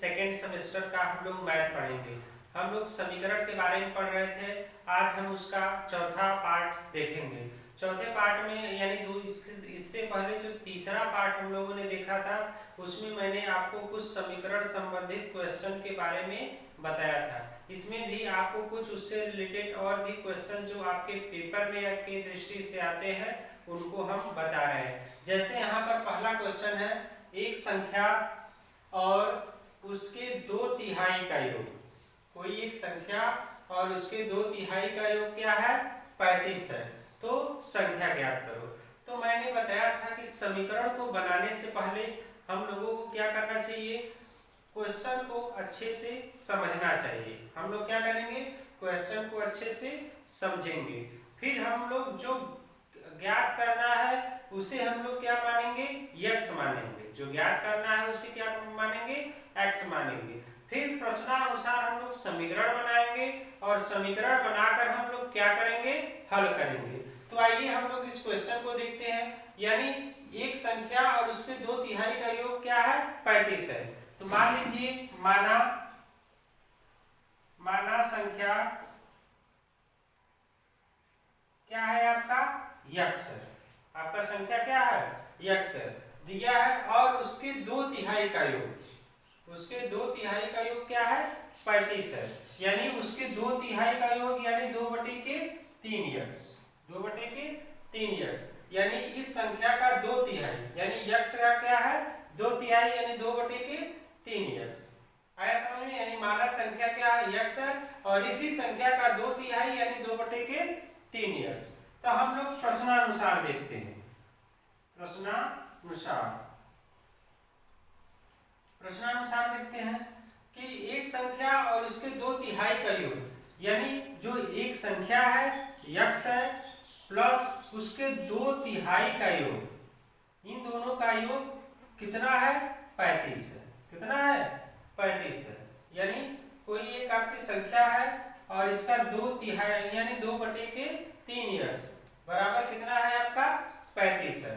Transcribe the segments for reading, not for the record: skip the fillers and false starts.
Second semester का हम लोग मैथ पढ़ेंगे। हम लोग समीकरण के बारे में पढ़ रहे थे, आज हम उसका चौथा पार्ट देखेंगे। चौथे पार्ट में यानी इससे पहले जो तीसरा पार्ट हम लोगों ने देखा था उसमें मैंने आपको कुछ समीकरण संबंधित क्वेश्चन के बारे में बताया था। इसमें भी आपको कुछ उससे रिलेटेड और भी क्वेश्चन जो आपके पेपर में के दृष्टि से आते हैं उनको हम बता रहे हैं। जैसे यहाँ पर पहला क्वेश्चन है, एक संख्या और उसके 2/3 का योग। कोई एक संख्या और उसके 2/3 का योग क्या है? 35 है। तो संख्या ज्ञात करो। तो मैंने बताया था कि समीकरण को बनाने से पहले हम लोगों को क्या करना चाहिए? क्वेश्चन को अच्छे से समझना चाहिए। हम लोग क्या करेंगे? क्वेश्चन को अच्छे से समझेंगे, फिर हम लोग जो ज्ञात करना है उसे हम लोग क्या मानेंगे? x मानेंगे। जो ज्ञात करना है उसे क्या मानेंगे? x मानेंगे। फिर प्रश्नानुसार हम लोग समीकरण बनाएंगे और समीकरण बनाकर हम लोग क्या करेंगे? हल करेंगे। तो आइए हम लोग इस क्वेश्चन को देखते हैं। यानी एक संख्या और उसके 2/3 का योग क्या है? 35 है। तो मान लीजिए माना संख्या क्या है? आपका x है। आपका संख्या क्या है? x है दिया है और उसके 2/3 का योग, उसके 2/3 का योग क्या है? 35 है। यानी उसके 2/3 का योग यानी 2/3x, 2/3x। यानी इस संख्या का 2/3 यानी x का क्या है? 2/3 यानी 2/3x। आया समझ में? यानी माना संख्या क्या है? x है और इसी संख्या का 2/3 यानी 2/3x। तो हम लोग प्रश्नानुसार देखते हैं। प्रश्नानुसार देखते हैं कि एक संख्या और उसके 2/3 का योग, यानी जो एक संख्या है x है प्लस उसके 2/3 का योग, इन दोनों का योग कितना है? 35 है। कितना है? 35 है। यानी कोई एक आपकी संख्या है और इसका 2/3 यानी 2/3x बराबर कितना है? आपका 35 है।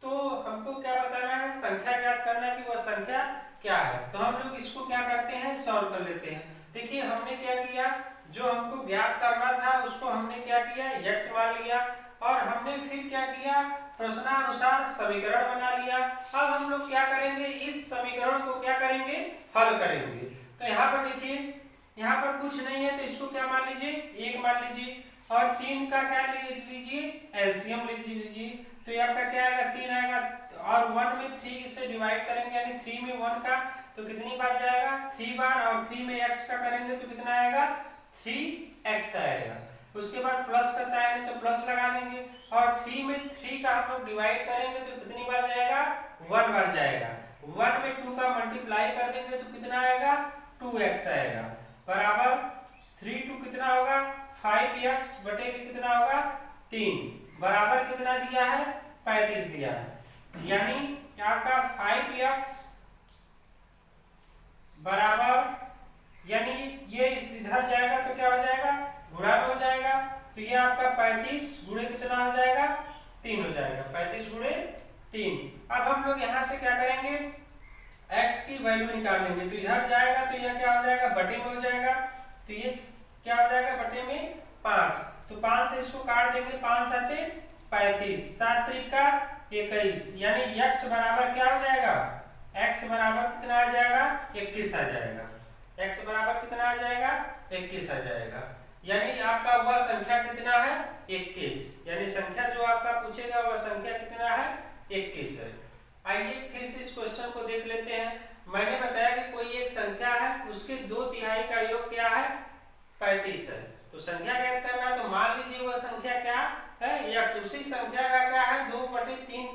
तो हमको क्या बताना है? संख्या ज्ञात करना है कि वह संख्या क्या है। तो हम लोग इसको क्या करते हैं? सॉल्व कर लेते हैं। देखिए हमने क्या किया, जो हमको ज्ञात करना था उसको हमने क्या किया? x मान लिया और हमने फिर क्या किया? प्रश्नानुसार समीकरण बना लिया। अब हम लोग क्या करेंगे? इस समीकरण को क्या करेंगे? हल करेंगे। तो यहाँ पर देखिए, यहाँ पर कुछ नहीं है तो इसको क्या मान लीजिए? 1 मान लीजिए और 3 का क्या लीजिए? एलसीएम लीजिए। तो ये आपका क्या आएगा? 3 आएगा और 1 में 3 से डिवाइड करेंगे यानी 3 में 1 का तो कितनी बार जाएगा? 3 बार। और 3 में x का करेंगे तो कितना आएगा? 3x आएगा। उसके बाद प्लस का साइन है तो प्लस लगा देंगे और 3 में 3 का हम लोग डिवाइड करेंगे तो कितनी बार जाएगा? 1 बार जाएगा। 1 में 2 का मल्टीप्लाई कर देंगे तो कितना आएगा? 2x आएगा बराबर 3 2 कितना होगा? 5x बटे कितना होगा? 3 बराबर कितना दिया है? 35 दिया है। यानी आपका 5x बराबर, यानी ये इधर जाएगा तो क्या हो जाएगा? गुणा में हो जाएगा। तो ये आपका 35 गुणे कितना हो जाएगा? 3 हो जाएगा। 35 गुणे 3। अब हम लोग यहाँ से क्या करेंगे? x की वैल्यू निकाल लेंगे। तो इधर जाएगा तो यह क्या हो जाएगा? बटे में हो जाएगा। तो ये क्या हो जाएगा? बटे में 5। तो 5 से इसको काट देंगे। 5 7 35, 7 त्रिका 21, यानी x बराबर क्या हो जाएगा? x बराबर कितना आ जाएगा? 21 आ जाएगा। x बराबर कितना आ जाएगा? 21 आ जाएगा। यानी आपका वह संख्या कितना है? 21। यानी संख्या जो आपका पूछेगा वह संख्या कितना है? 21 है। आइए फिर से इस क्वेश्चन को देख लेते हैं। मैंने बताया कि कोई एक संख्या है उसके 2/3 का योग क्या है? 35 है। तो संख्या ज्ञात करना, तो मान लीजिए वह संख्या क्या है? x। उसी संख्या का क्या है? 2/3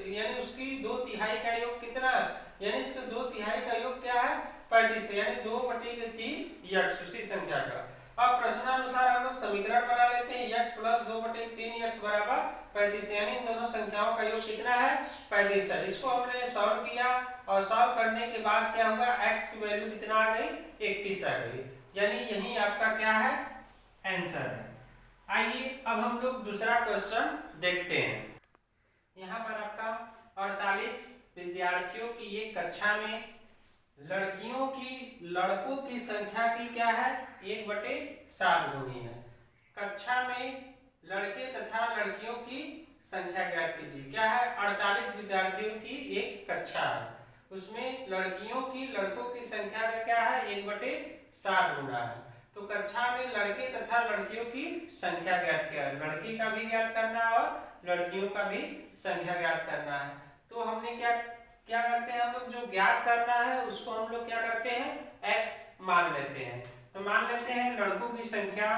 यानी उसकी 2/3 का योग कितना है? यानी इसके 2/3 का योग क्या है? 35 यानी 2/3x उसी संख्या का। अब प्रश्नानुसार हम लोग समीकरण बना लेते हैं। x प्लस 2/3x बराबर 35 यानी इन दोनों संख्याओं का योग कितना है? 35 है। इसको हमने सॉल्व किया और सॉल्व करने के बाद क्या हुआ? x की वैल्यू कितना आ गई? 21 आ गई। यानी यही आपका क्या है? आंसर है। आइए अब हम लोग दूसरा क्वेश्चन देखते हैं। यहाँ पर आपका 48 विद्यार्थियों की एक कक्षा में लड़कियों की लड़कों की संख्या की क्या है 1/7 गुनी है। कक्षा में लड़के तथा लड़कियों की संख्या ज्ञात कीजिए। क्या है 48 विद्यार्थियों की एक कक्षा है, उसमें लड़कियों की लड़कों की संख्या का क्या है 1/7 गुना है। तो कक्षा में लड़के तथा लड़कियों की संख्या ज्ञात किया है, लड़की का भी ज्ञात करना है और लड़कियों का भी संख्या ज्ञात करना है। तो हमने क्या क्या करते हैं, हम लोग जो ज्ञात करना है उसको हम लोग क्या करते हैं x मान लेते हैं। तो मान लेते हैं लड़कों की संख्या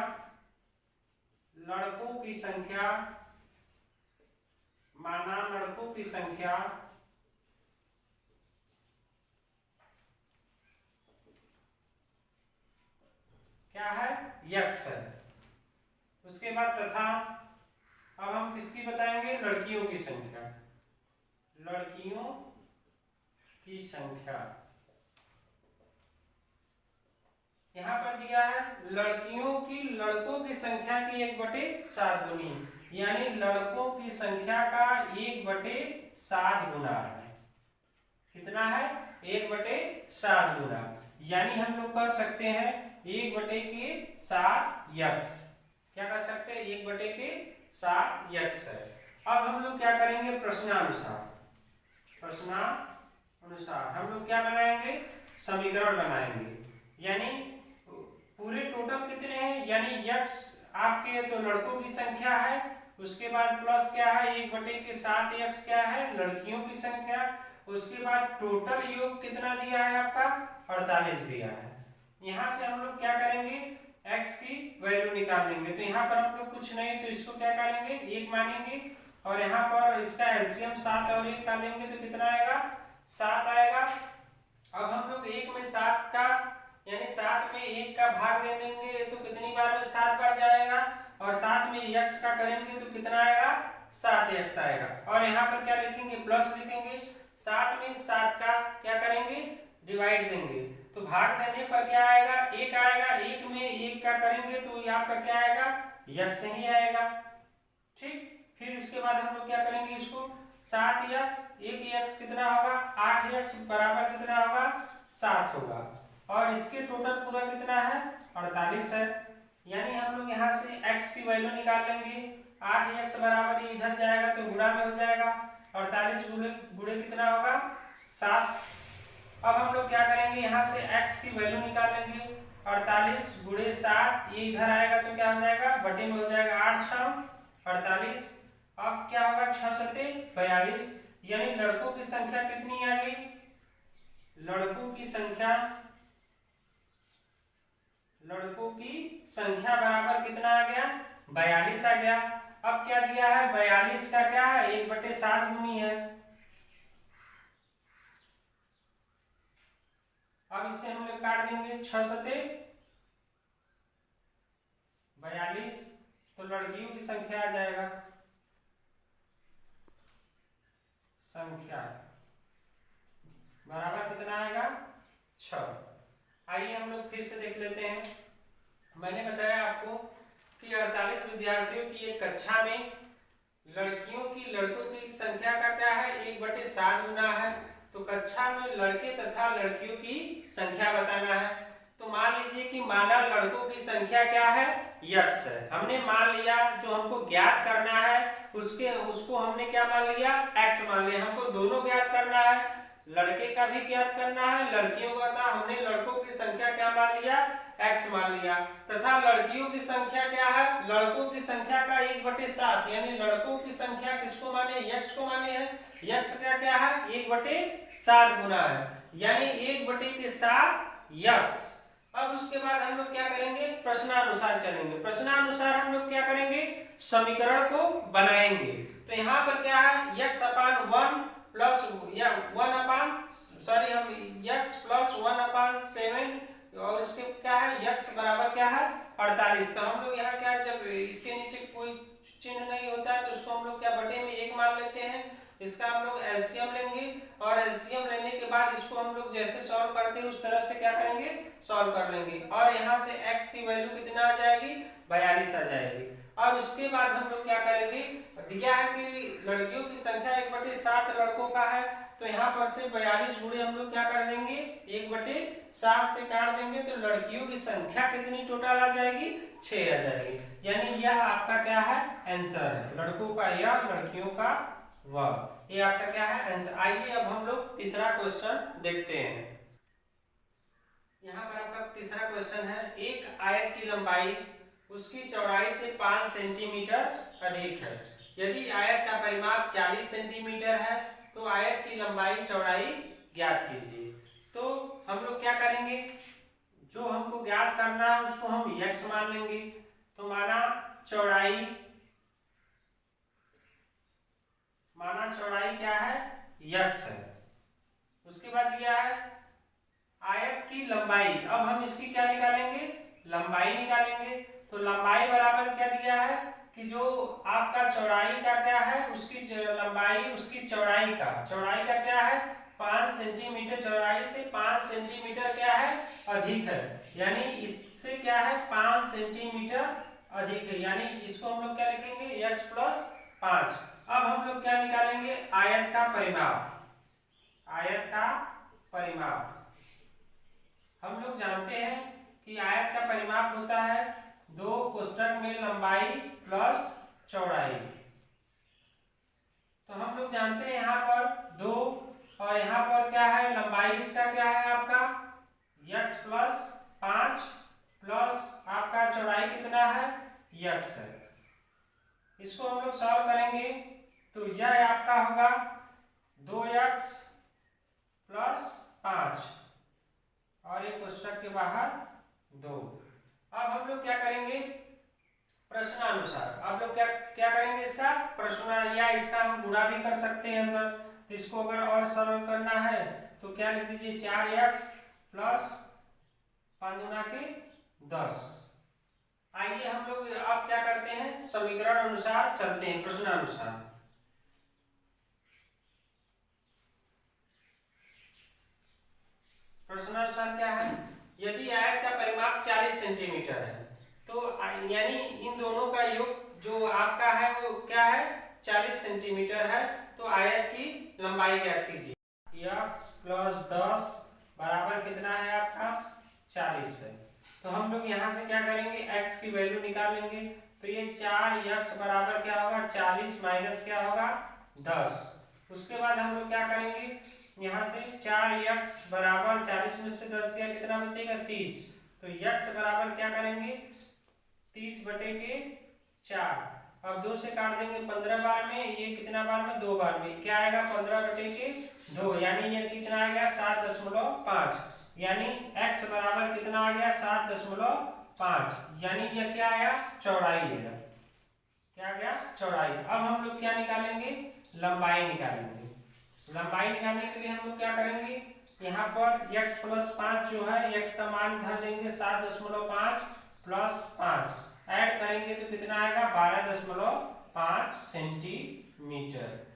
माना लड़कों की संख्या क्या है x है। उसके बाद तथा अब हम किसकी बताएंगे लड़कियों की संख्या, लड़कियों की संख्या यहाँ पर दिया है लड़कियों की लड़कों की संख्या की 1/7 गुनी, यानी लड़कों की संख्या का 1/7 गुना है। कितना है 1/7 गुना, यानी हम लोग कर सकते हैं 1/7 यक्स। क्या कर सकते हैं 1/7 यक्स है। अब हम लोग क्या करेंगे प्रश्नानुसार हम लोग क्या बनाएंगे समीकरण बनाएंगे, यानी पूरे टोटल कितने हैं, यानी यक्स आपके तो लड़कों की संख्या है, उसके बाद प्लस क्या है 1/7 यक्स क्या है लड़कियों की संख्या, उसके बाद टोटल योग कितना दिया है आपका 48 दिया है। यहाँ से हम लोग क्या करेंगे x की वैल्यू निकाल लेंगे। तो यहाँ पर हम लोग कुछ नहीं तो इसको क्या करेंगे 1 मानेंगे और यहाँ पर इसका एलसीएम 7 और 1 का लेंगे तो कितना आएगा 7 आएगा। अब हम लोग 1 में 7 का यानी 7 में 1 का भाग दे देंगे तो कितनी बार में 7 बार जाएगा, और 7 में x का करेंगे तो कितना आएगा 7x आएगा। और यहाँ पर क्या लिखेंगे प्लस लिखेंगे, 7 में 7 का क्या करेंगे डिवाइड देंगे तो भाग देने पर क्या आएगा 1 आएगा, 1 में 1 का करेंगे तो आपका क्या आएगा x ही आएगा। ठीक, फिर उसके बाद हम लोग क्या करेंगे इसको 7x 1x कितना होगा 8x बराबर कितना होगा 7 होगा, और इसके टोटल पूरा कितना है 48 है। यानी हम लोग यहाँ से x की वैल्यू निकाल लेंगे, 8x बराबर ये इधर जाएगा तो गुणा में हो जाएगा, 48 गुणे कितना होगा 7। अब हम लोग क्या करेंगे यहाँ से x की वैल्यू निकाल लेंगे, 48 गुणे 7 ये इधर आएगा तो क्या हो जाएगा बटे में हो जाएगा 8 6 48। अब क्या होगा 6 7 42, यानी लड़कों की संख्या कितनी आ गई, लड़कों की संख्या बराबर कितना आ गया 42 आ गया। अब क्या दिया है 42 का क्या है 1/7 गुनी है। अब इससे हम लोग काट देंगे 6 7 42, तो लड़कियों की संख्या आ जाएगा संख्या बराबर कितना आएगा 6। आइए हम लोग फिर से देख लेते हैं। मैंने बताया आपको कि 48 विद्यार्थियों की एक कक्षा में लड़कियों की लड़कों की संख्या का क्या है 1/7 गुना है, तो कक्षा में लड़के तथा लड़कियों की संख्या बताना है। तो मान लीजिए कि माना लड़कों की संख्या क्या है x है, हमने मान लिया जो हमको ज्ञात करना है उसको हमने क्या मान लिया x मान लिया। हमको दोनों ज्ञात करना है, लड़के का भी ज्ञात करना है लड़कियों का था, हमने लड़कों की संख्या क्या मान लिया x मान लिया, तथा लड़कियों की संख्या क्या है लड़कों की संख्या का 1/7, यानी लड़कों की संख्या किसको माने x को माने हैं, x का क्या है 1/7 गुना है, यानी 1/7 x। अब उसके बाद हम लोग क्या करेंगे प्रश्नानुसार चलेंगे। प्रश्नानुसार हम लोग क्या करेंगे समीकरण को बनाएंगे। तो यहाँ पर क्या है x/1 प्लस या 1 x प्लस 1/7 और उसके क्या है x बराबर क्या है 48। तो हम लोग यहाँ क्या जब इसके नीचे कोई चिन्ह नहीं होता है तो उसको हम लोग क्या बटे में 1 मान लेते हैं। इसका हम लोग एलसीएम लेंगे और एलसीएम लेने के बाद इसको हम लोग जैसे सॉल्व करते हैं उस तरह से क्या करेंगे सॉल्व कर लेंगे, और यहाँ से x की वैल्यू कितना आ जाएगी 42 आ जाएगी। और उसके बाद हम लोग क्या करेंगे दिया है कि लड़कियों की संख्या 1/7 लड़कों का है, तो यहाँ पर से 42 गुणे हम लोग क्या कर देंगे 6/7 से काट देंगे तो लड़कियों की संख्या कितनी टोटल आ जाएगी? 6 आ जाएगी। यानी यह आपका क्या है? आंसर है। लड़कों का यह, लड़कियों का वह, ये आपका क्या है? आंसर। आइए अब हम लोग तीसरा क्वेश्चन देखते हैं। यहाँ पर आपका तीसरा क्वेश्चन है, एक आयत की लंबाई उसकी चौड़ाई से 5 सेंटीमीटर अधिक है। यदि आयत का परिमाप 40 सेंटीमीटर है तो आयत की लंबाई चौड़ाई ज्ञात कीजिए। तो हम लोग क्या करेंगे, जो हमको ज्ञात करना है उसको हम x मान लेंगे। तो माना चौड़ाई क्या है? x है। उसके बाद दिया है आयत की लंबाई। अब हम इसकी क्या निकालेंगे? लंबाई निकालेंगे। तो लंबाई बराबर क्या दिया है कि जो आपका चौड़ाई का क्या है, उसकी लंबाई उसकी चौड़ाई का क्या है? 5 सेंटीमीटर। चौड़ाई से 5 सेंटीमीटर क्या है? अधिक है। यानी इससे क्या है? 5 सेंटीमीटर अधिक है। यानी इसको हम लोग क्या लिखेंगे? x + 5। अब हम लोग क्या निकालेंगे? आयत का परिमाप। हम लोग जानते हैं कि आयत का परिमाप होता है 2 कोष्ठक में लंबाई प्लस चौड़ाई। तो हम लोग जानते हैं यहाँ पर 2 और यहाँ पर क्या है? लंबाई इसका क्या है आपका? x + 5 प्लस आपका चौड़ाई कितना है? x है। इसको हम लोग सॉल्व करेंगे तो यह आपका होगा 2x + 5 और एक कोष्ठक के बाहर 2। अब हम लोग क्या करेंगे? प्रश्नानुसार आप लोग क्या करेंगे? इसका प्रश्न या इसका हम गुणा भी कर सकते हैं अंदर। तो इसको अगर और सरल करना है तो क्या लिख दीजिए? 4x + 5 × 10। आइए हम लोग अब क्या करते हैं? समीकरण अनुसार चलते हैं, प्रश्नानुसार। प्रश्नानुसार क्या है? यदि आयत का परिमाप 40 सेंटीमीटर है तो यानी इन दोनों का योग जो आपका है वो क्या है? 40 सेंटीमीटर है। तो आयत की लंबाई ज्ञात कीजिए। x + 10 बराबर कितना है आपका? 40 है। तो हम लोग यहाँ से क्या करेंगे? x की वैल्यू निकाल लेंगे। तो ये 4x बराबर क्या होगा? 40 माइनस क्या होगा? 10। उसके बाद हम लोग क्या करेंगे? यहाँ से 4x बराबर 40 में से 10 गया, कितना बचेगा? 30। तो x बराबर क्या करेंगे? 30/4। अब 2 से काट देंगे 15 बार में, ये कितना बार में? 2 बार में। क्या आएगा? 15/2। यानी ये कितना आ गया? 7.5। यानी x बराबर कितना आ गया? 7.5। यानी ये क्या आया? चौड़ाई है। क्या गया? चौड़ाई। अब हम लोग क्या निकालेंगे? लंबाई निकालेंगे। लंबाई निकालने के लिए हम लोग क्या करेंगे? यहाँ पर x + 5 जो है, x का मान धर देंगे 7.5 + 5 ऐड करेंगे तो कितना आएगा? 12.5 सेंटीमीटर।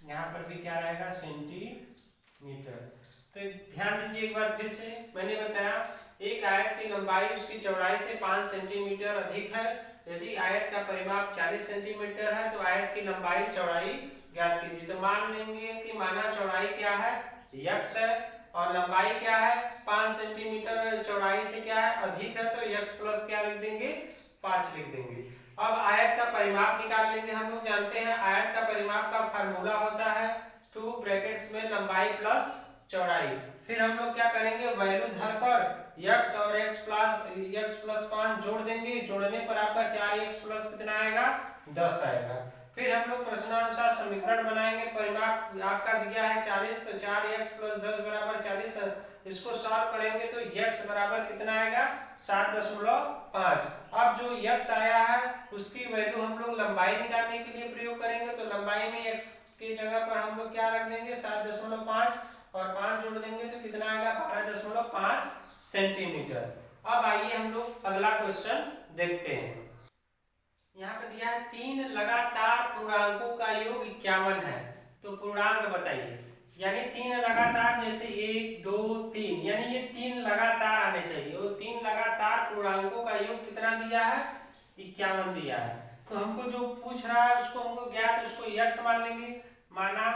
यहाँ पर भी क्या रहेगा? सेंटीमीटर। तो ध्यान दीजिए एक बार फिर से, मैंने बताया एक आयत की लंबाई उसकी चौड़ाई से 5 सेंटीमीटर अधिक है। यदि आयत का परिमाप 40 सेंटीमीटर है तो आयत की लंबाई चौड़ाई ज्ञात कीजिए। तो मान लेंगे कि माना चौड़ाई क्या है? x है और लंबाई क्या है? 5 सेंटीमीटर चौड़ाई से क्या है? अधिक है। तो x + क्या लिख देंगे? 5 लिख देंगे। अब आयत का परिमाप निकाल लेंगे। हम लोग जानते हैं आयत का परिमाप का फार्मूला होता है 2 ब्रैकेट्स में लंबाई प्लस चौड़ाई। फिर हम लोग क्या करेंगे? वैल्यू धरकर x और x + 5 जोड़ देंगे। जोड़ने पर आपका 4x + कितना आएगा? 10 आएगा। फिर हम लोग प्रश्नानुसार समीकरण बनाएंगे। परिमाप आपका दिया है 40, तो 4x + 10 बराबर 40। इसको सॉल्व करेंगे तो x बराबर कितना आएगा? 7.5। अब जो x आया है उसकी वैल्यू हम लोग लंबाई निकालने के लिए प्रयोग करेंगे। तो लंबाई में x की जगह पर हम लोग क्या रख देंगे? 7.5 और 5 जोड़ देंगे तो कितना आएगा? 12.5 सेंटीमीटर। अब आइए हम लोग अगला क्वेश्चन देखते हैं। यहाँ पे दिया है 3 लगातार पूर्णांकों का योग 51 है। तो पूर्णांक बताइए। यानी 3 लगातार, जैसे 1 2 3, यानी ये 3 लगातार आने चाहिए। वो 3 लगातार पूर्णांकों का योग कितना दिया है? 51 दिया है। तो हमको जो पूछ रहा है उसको हमको ज्ञात, उसको x मान लेंगे। माना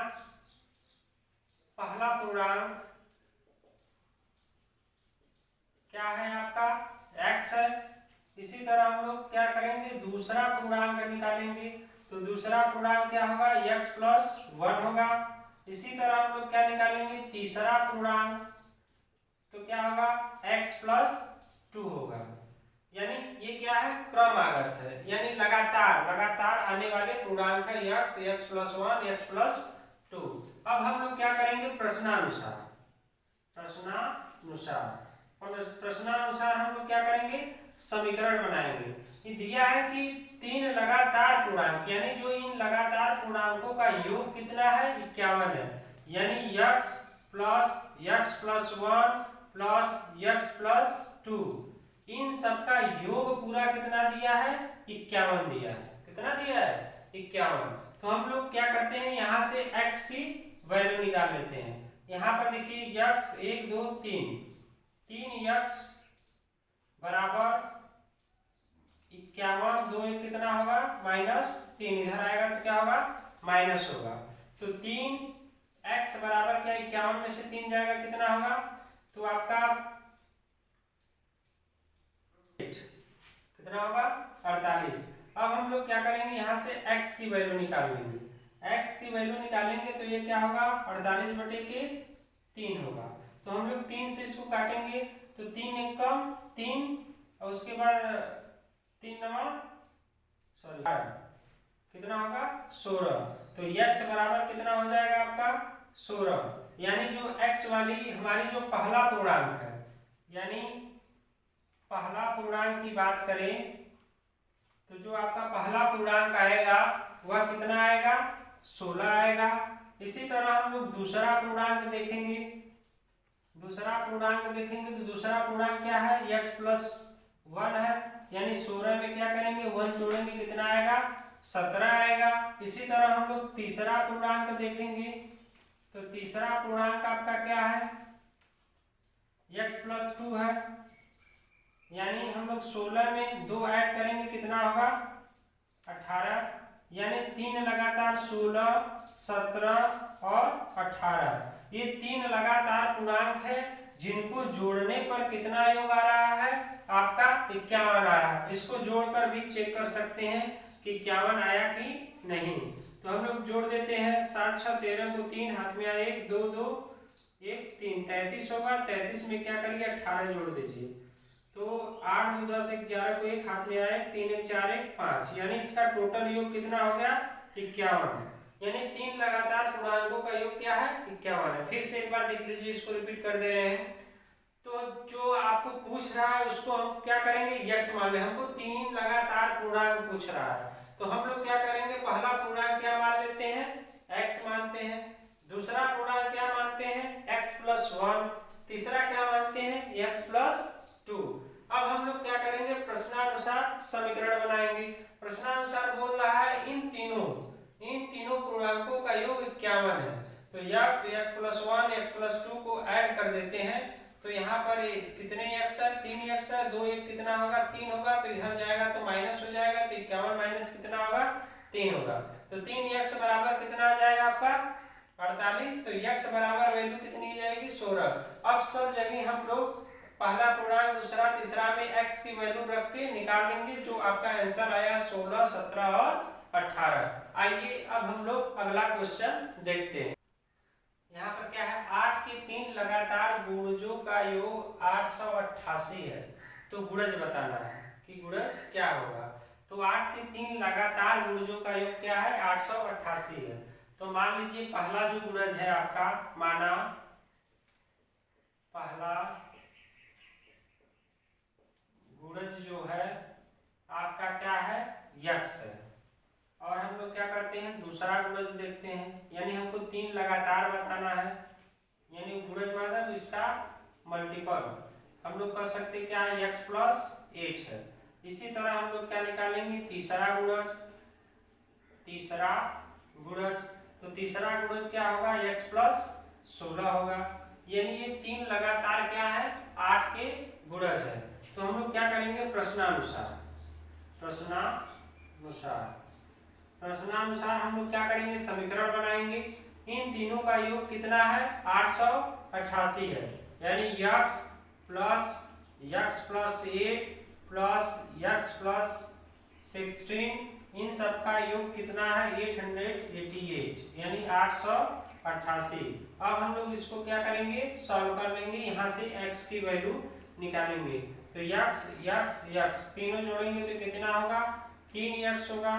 पहला पूर्णांक क्या है आपका x है। इसी तरह हम लोग क्या करेंगे, दूसरा पूर्णांक निकालेंगे। तो दूसरा पूर्णांक क्या होगा, x प्लस 1 होगा। इसी तरह हम लोग क्या निकालेंगे, तीसरा पूर्णांक, तो क्या होगा x प्लस 2 होगा। यानी ये क्या है, क्रमागत है, यानी लगातार आने वाले पूर्णांक है x प्लस 1, x प्लस 2। अब हम लोग क्या करेंगे, प्रश्नानुसार हम लोग क्या करेंगे, समीकरण बनाएंगे। ये दिया है कि 3 लगातार पूर्णांक, यानी जो इन लगातार पूर्णांकों का योग कितना है, 51 है। यानी x plus 1 plus x plus 2, इन सबका योग पूरा कितना दिया है, 51 दिया है। कितना दिया है, 51। तो हम लोग क्या करते हैं, यहाँ से x की वैल्यू निकाल लेते हैं। यहाँ पर देखिए x 1 2 3x बराबर 51, 2 1 कितना होगा, -3, इधर आएगा तो क्या होगा, माइनस होगा। तो 3x बराबर क्या, 51 में से 3 जाएगा कितना होगा, तो आपका कितना होगा, 48। अब हम लोग क्या करेंगे, यहाँ से x की वैल्यू निकाल लेंगे। x की वैल्यू निकालेंगे तो ये क्या होगा, 48/3 होगा। तो हम लोग 3 से इसको काटेंगे, तो 3 एक कम 3, और उसके बाद 3 9 कितना होगा, 16। तो x बराबर कितना हो जाएगा आपका, 16। यानी जो x वाली हमारी जो पहला पूर्णांक है, यानी पहला पूर्णांक की बात करें तो जो आपका पहला पूर्णांक आएगा वह कितना आएगा, 16 आएगा। इसी तरह हम लोग दूसरा पूर्णांक देखेंगे। तो दूसरा पूर्णांक क्या है, x प्लस 1 है। यानी 16 में क्या करेंगे, 1 जोड़ेंगे कितना आएगा, 17 आएगा। इसी तरह हम लोग तीसरा पूर्णांक देखेंगे। तो तीसरा पूर्णांक आपका क्या है, x प्लस 2 है। यानी हम लोग 16 में 2 ऐड करेंगे कितना होगा, 18। यानी 3 लगातार 16, 17 और 18, ये 3 लगातार पूर्णांक है जिनको जोड़ने पर कितना योग आ रहा है, आपका 51 आ रहा है। इसको जोड़कर भी चेक कर सकते हैं कि 51 आया कि नहीं। तो हम लोग जोड़ देते हैं, 7 6 13 को 3 हाथ में आया, 1 2 2 1 3, 33 होगा। 33 में क्या करिए, 18 जोड़ दीजिए। तो 8 2 10 11 को 1 हाथ में आए, 3 1 4 1 5, यानी इसका टोटल योग कितना हो गया, 51। यानी 3 लगातार पूर्णांकों का योग क्या है, 51 है। फिर से एक बार देख लीजिए, इसको रिपीट कर दे रहे हैं। तो जो आपको पूछ रहा है उसको हम क्या करेंगे, x मान ले। हमको 3 लगातार पूर्णांक पूछ रहा है, तो हम लोग क्या करेंगे, पहला पूर्णांक क्या मान लेते हैं, x मानते हैं। दूसरा पूर्णांक क्या मानते हैं, x प्लस 1। तीसरा क्या मानते हैं, x प्लस 2। अब हम लोग क्या करेंगे, प्रश्नानुसार समीकरण बनाएंगे। प्रश्नानुसार बोल रहा है इन तीनों पूर्णांकों का योग 51 है। तो x प्लस 1 x प्लस 2 को ऐड कर देते हैं। तो यहाँ पर कितने x है, 3x है, 2 1 कितना होगा, 3 होगा। तो इधर जाएगा तो माइनस हो जाएगा, तो 51 माइनस कितना होगा, 3 होगा। तो 3x बराबर कितना आ जाएगा आपका, 48। तो x बराबर वैल्यू कितनी जाएगी, 16। अब सब जगह हम लोग पहला पूर्णांक, दूसरा, तीसरा में x की वैल्यू रख के निकाल लेंगे। जो आपका आंसर आया 16 17 और 18। आइए अब हम लोग अगला क्वेश्चन देखते हैं। यहाँ पर क्या है, 8 के 3 लगातार गुणजों का योग 888 है। तो गुणज बताना है कि गुणज क्या होगा। तो 8 के 3 लगातार गुणजों का योग क्या है, 888 है। तो मान लीजिए पहला जो गुणज है आपका, माना पहला गुणज जो है आपका क्या है, x है। और हम लोग क्या करते हैं, दूसरा गुणज देखते हैं। यानी हमको 3 लगातार बताना है, यानी गुणज मतलब इसका मल्टीपल। हम लोग कर सकते क्या है, x प्लस 8 है। इसी तरह हम लोग क्या निकालेंगे, तीसरा गुणज। तो तीसरा गुणज क्या होगा, x प्लस 16 होगा। यानी ये 3 लगातार क्या है, 8 के गुणज है। तो हम लोग क्या करेंगे, प्रश्नानुसार हम लोग क्या करेंगे, समीकरण बनाएंगे। इन तीनों का योग कितना है, 888 है। यानी x plus x plus 8 plus x plus 16, इन सब का योग कितना है 888 यानी 888। अब हम लोग इसको क्या करेंगे सॉल्व कर लेंगे, यहाँ से x की वैल्यू निकालेंगे। तो x तीनों जोड़ेंगे तो कितना होगा 3x होगा,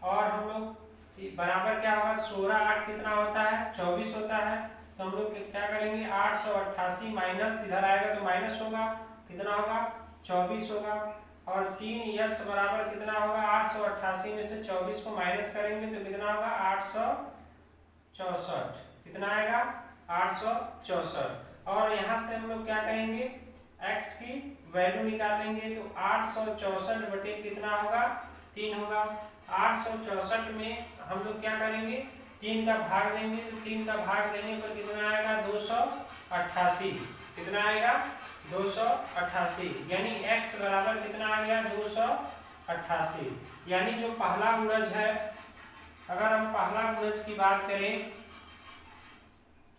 और हम लोग बराबर क्या होगा 16 8 कितना होता है 24 होता है। तो हम लोग क्या करेंगे 888 माइनस इधर आएगा तो माइनस होगा, कितना होगा 24 होगा, और 3x बराबर कितना होगा 888 में से 24 को माइनस करेंगे तो कितना होगा 864, कितना आएगा 864। और यहाँ से हम लोग क्या करेंगे x की वैल्यू निकालेंगे तो 864 बटे कितना होगा 3 होगा। 864 में हम लोग क्या करेंगे 3 का भाग देंगे, तो 3 का भाग देने पर कितना आएगा 288, कितना आएगा 288, यानी x बराबर कितना आ गया 288। यानी जो पहला गुणज है, अगर हम पहला गुणज की बात करें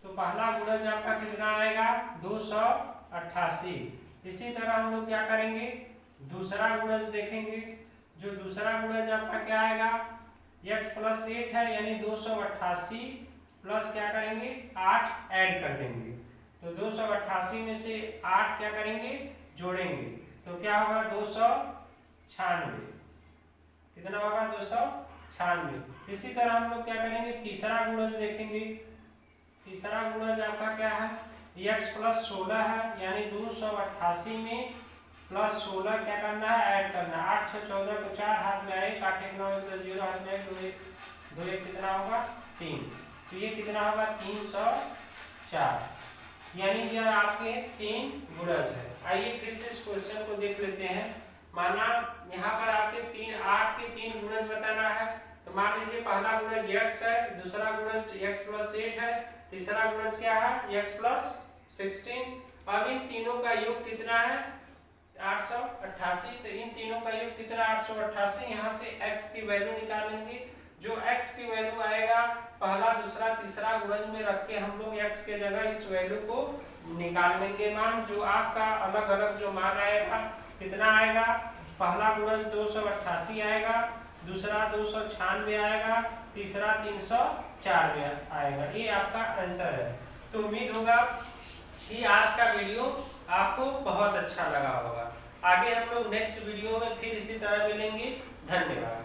तो पहला गुणज आपका कितना आएगा 288। इसी तरह हम लोग क्या करेंगे दूसरा गुणज देखेंगे, जो दूसरा गुणज आपका क्या आएगा x प्लस 8 है यानी 288 प्लस क्या करेंगे 8 ऐड कर देंगे, तो 288 में से 8 क्या करेंगे जोड़ेंगे तो क्या होगा 296, कितना होगा 296। इसी तरह हम लोग क्या करेंगे तीसरा गुणज देखेंगे। तीसरा गुणज आपका क्या है x प्लस 16 है यानी 288 में प्लस 16 क्या करना है ऐड करना है। 8 6 14 को 4 हाथ में आए, काटे 9 तो 0 हाथ में 2 1 कितना होगा 3, तो ये कितना होगा 304, यानी यह आपके 3 गुणज है। आइए फिर से इस क्वेश्चन को देख लेते हैं। माना यहाँ पर आपके 3 गुणज बताना है, तो मान लीजिए पहला गुणज x है, दूसरा गुणज x प्लस 8 है, तीसरा गुणज क्या है x प्लस 16। अब इन तीनों का योग कितना है 888, तो इन तीनों का योग कितना 888। यहाँ से x की वैल्यू निकाल लेंगे, जो x की वैल्यू आएगा पहला दूसरा तीसरा गुणज में रख के हम लोग x के जगह इस वैल्यू को निकाल लेंगे मान। जो आपका अलग अलग जो मान आएगा कितना आएगा, पहला गुणज 288 आएगा, दूसरा 296 आएगा, तीसरा 304 आएगा। ये आपका आंसर है। तो उम्मीद होगा कि आज का वीडियो आपको बहुत अच्छा लगा होगा। आगे हम लोग नेक्स्ट वीडियो में फिर इसी तरह मिलेंगे। धन्यवाद।